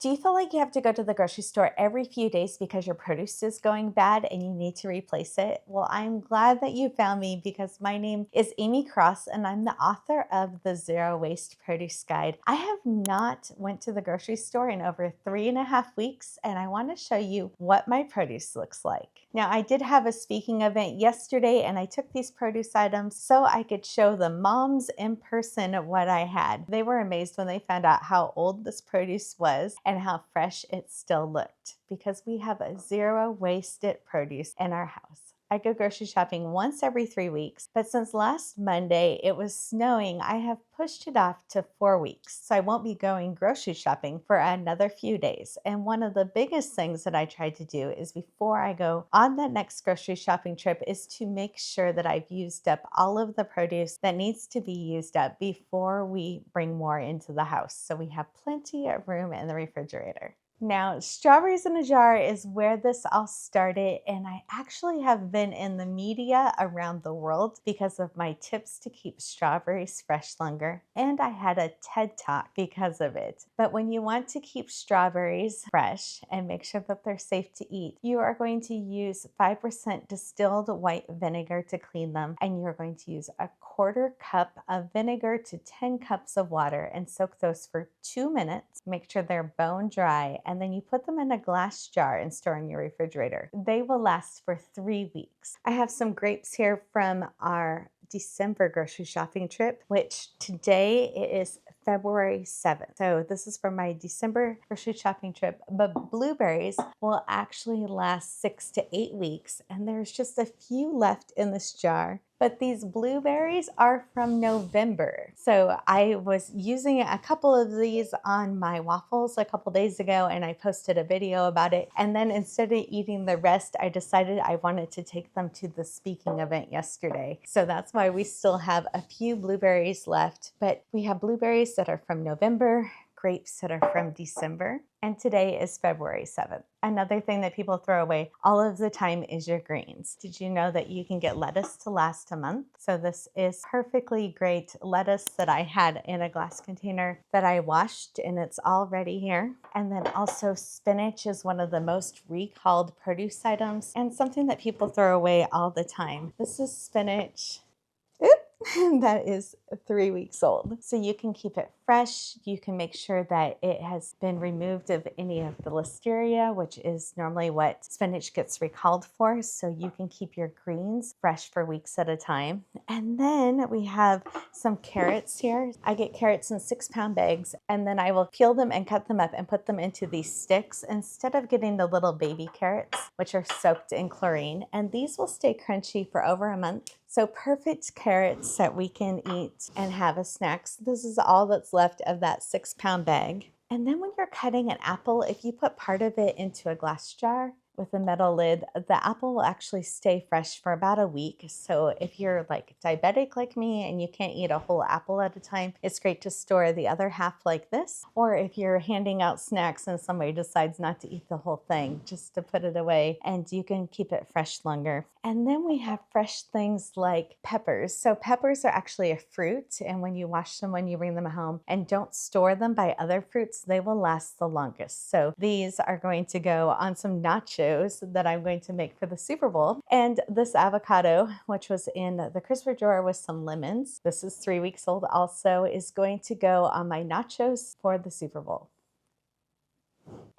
Do you feel like you have to go to the grocery store every few days because your produce is going bad and you need to replace it? Well, I'm glad that you found me because my name is 𝐂𝐎𝐋𝐿 and I'm the author of the Zero Waste Produce Guide. I have not went to the grocery store in over 3.5 weeks, and I want to show you what my produce looks like. Now, I did have a speaking event yesterday and I took these produce items so I could show the moms in person what I had. They were amazed when they found out how old this produce was and how fresh it still looked because we have a zero wasted produce in our house. I go grocery shopping once every 3 weeks, but since last Monday it was snowing, I have pushed it off to 4 weeks. So I won't be going grocery shopping for another few days. And one of the biggest things that I try to do is before I go on that next grocery shopping trip is to make sure that I've used up all of the produce that needs to be used up before we bring more into the house. So we have plenty of room in the refrigerator. Now, strawberries in a jar is where this all started, and I actually have been in the media around the world because of my tips to keep strawberries fresh longer, and I had a TED Talk because of it. But when you want to keep strawberries fresh and make sure that they're safe to eat, you are going to use 5% distilled white vinegar to clean them, and you're going to use a 1/4 cup of vinegar to 10 cups of water and soak those for 2 minutes. Make sure they're bone dry, and then you put them in a glass jar and store in your refrigerator. They will last for 3 weeks. I have some grapes here from our December grocery shopping trip, which today is February 7th. So this is from my December grocery shopping trip, but blueberries will actually last 6 to 8 weeks, and there's just a few left in this jar. But these blueberries are from November. So I was using a couple of these on my waffles a couple days ago, and I posted a video about it. And then instead of eating the rest, I decided I wanted to take them to the speaking event yesterday. So that's why we still have a few blueberries left, but we have blueberries that are from November, grapes that are from December, and today is February 7th. Another thing that people throw away all of the time is your greens. Did you know that you can get lettuce to last a month? So this is perfectly great lettuce that I had in a glass container that I washed, and it's already here. And then also spinach is one of the most recalled produce items and something that people throw away all the time. This is spinach. That is 3 weeks old. So you can keep it fresh. You can make sure that it has been removed of any of the listeria, which is normally what spinach gets recalled for. So you can keep your greens fresh for weeks at a time. And then we have some carrots here. I get carrots in 6-pound bags, and then I will peel them and cut them up and put them into these sticks instead of getting the little baby carrots, which are soaked in chlorine. And these will stay crunchy for over a month. So perfect carrots that we can eat and have as snacks. This is all that's left of that 6-pound bag. And then when you're cutting an apple, if you put part of it into a glass jar with a metal lid, the apple will actually stay fresh for about a week. So if you're like diabetic like me and you can't eat a whole apple at a time, it's great to store the other half like this. Or if you're handing out snacks and somebody decides not to eat the whole thing, just to put it away, and you can keep it fresh longer. And then we have fresh things like peppers. So peppers are actually a fruit, and when you wash them, when you bring them home and don't store them by other fruits, they will last the longest. So these are going to go on some nachos that I'm going to make for the Super Bowl. And this avocado, which was in the crisper drawer with some lemons, this is 3 weeks old also, is going to go on my nachos for the Super Bowl.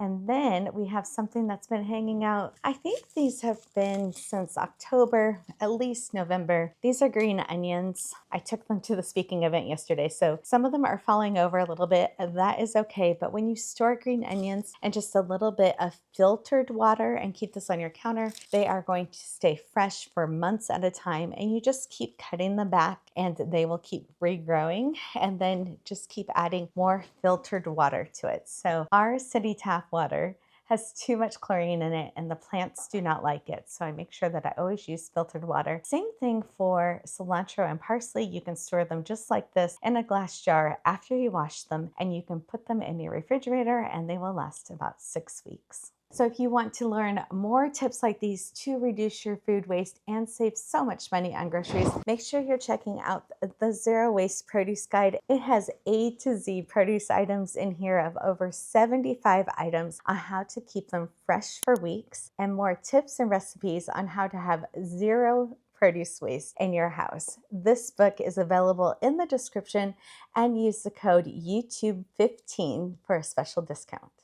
And then we have something that's been hanging out. I think these have been since October, at least November. These are green onions. I took them to the speaking event yesterday, so some of them are falling over a little bit. That is okay, but when you store green onions and just a little bit of filtered water and keep this on your counter, they are going to stay fresh for months at a time, and you just keep cutting them back and they will keep regrowing, and then just keep adding more filtered water to it. So our city tap water has too much chlorine in it and the plants do not like it. So I make sure that I always use filtered water. Same thing for cilantro and parsley. You can store them just like this in a glass jar after you wash them, and you can put them in your refrigerator and they will last about 6 weeks. So if you want to learn more tips like these to reduce your food waste and save so much money on groceries, make sure you're checking out the Zero Waste Produce Guide. It has A to Z produce items in here of over 75 items on how to keep them fresh for weeks, and more tips and recipes on how to have zero produce waste in your house. This book is available in the description, and use the code YouTube15 for a special discount.